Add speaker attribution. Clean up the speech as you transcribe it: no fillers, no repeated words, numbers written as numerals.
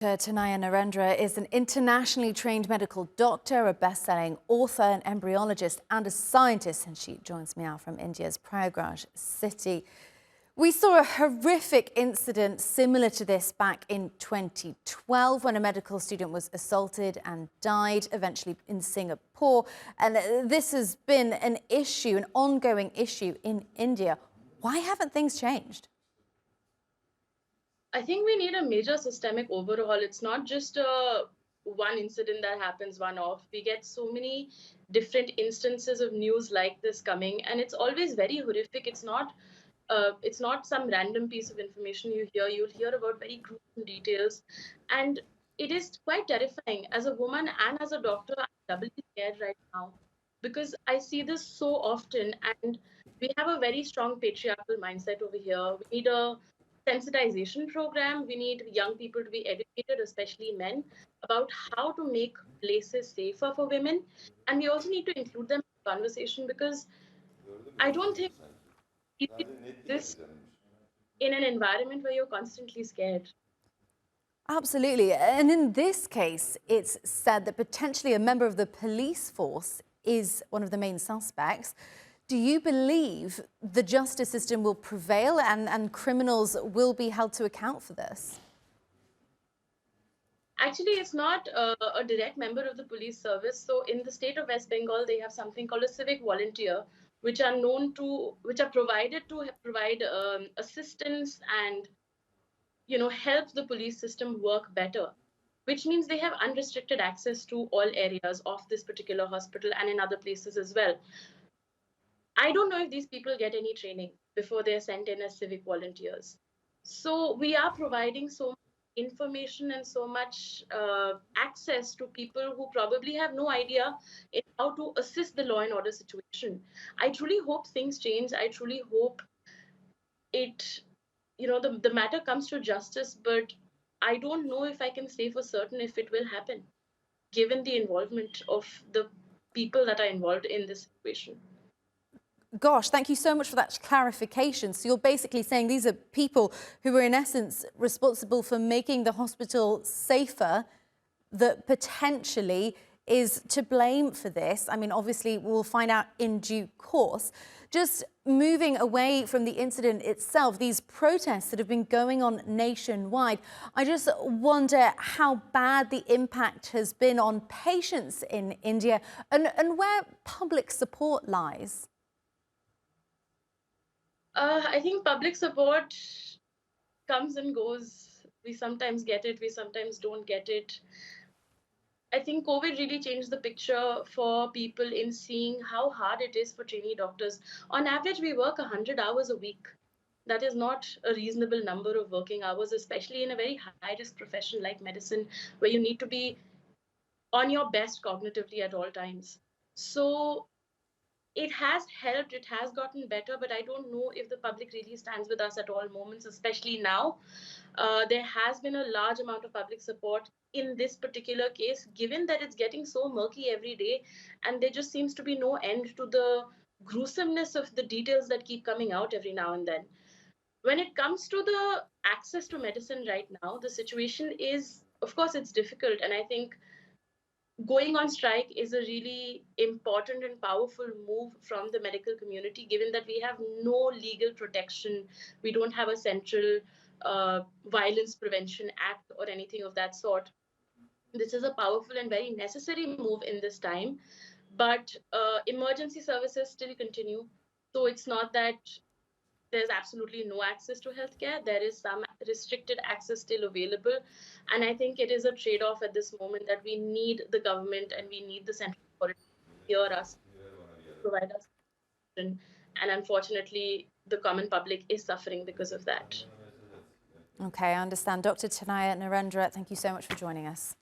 Speaker 1: Tanaya Narendra is an internationally trained medical doctor, a best-selling author, an embryologist and a scientist, and she joins me now from India's Prayagraj city. We saw a horrific incident similar to this back in 2012 when a medical student was assaulted and died, eventually in Singapore. And this has been an issue, an ongoing issue in India. Why haven't things changed?
Speaker 2: I think we need a major systemic overhaul. It's not just one incident that happens one off. We get so many different instances of news like this coming, and it's always very horrific. It's not some random piece of information you hear. You'll hear about very gruesome details, and it is quite terrifying. As a woman and as a doctor, I'm doubly scared right now because I see this so often, and we have a very strong patriarchal mindset over here. We need a sensitization program. We need young people to be educated, especially men, about how to make places safer for women. And we also need to include them in the conversation because I don't think it's easy to exist in an environment where you're constantly scared.
Speaker 1: Absolutely. And in this case, it's said that potentially a member of the police force is one of the main suspects. Do you believe the justice system will prevail and criminals will be held to account for this?
Speaker 2: Actually, it's not a direct member of the police service. So in the state of West Bengal, they have something called a civic volunteer, which are provided to provide assistance and help the police system work better, which means they have unrestricted access to all areas of this particular hospital and in other places as well. I don't know if these people get any training before they're sent in as civic volunteers. So we are providing so much information and so much access to people who probably have no idea in how to assist the law and order situation. I truly hope things change. I truly hope it, the matter comes to justice, but I don't know if I can say for certain if it will happen, given the involvement of the people that are involved in this situation.
Speaker 1: Gosh, thank you so much for that clarification. So you're basically saying these are people who are in essence responsible for making the hospital safer, that potentially is to blame for this. I mean, obviously, we'll find out in due course. Just moving away from the incident itself, these protests that have been going on nationwide, I just wonder how bad the impact has been on patients in India and where public support lies.
Speaker 2: I think public support comes and goes. We sometimes get it, we sometimes don't get it. I think COVID really changed the picture for people in seeing how hard it is for trainee doctors. On average, we work 100 hours a week. That is not a reasonable number of working hours, especially in a very high risk profession like medicine, where you need to be on your best cognitively at all times. So it has helped, it has gotten better, but I don't know if the public really stands with us at all moments, especially now. There has been a large amount of public support in this particular case, given that it's getting so murky every day, and there just seems to be no end to the gruesomeness of the details that keep coming out every now and then. When it comes to the access to medicine right now, the situation is, of course, it's difficult, and I think going on strike is a really important and powerful move from the medical community, given that we have no legal protection. We don't have a central violence prevention act or anything of that sort. This is a powerful and very necessary move in this time, but emergency services still continue. So it's not that there's absolutely no access to healthcare. There is some restricted access still available. And I think it is a trade off at this moment that we need the government and we need the central authority to hear us, provide us. And unfortunately, the common public is suffering because of that.
Speaker 1: Okay, I understand. Dr. Tanaya Narendra, thank you so much for joining us.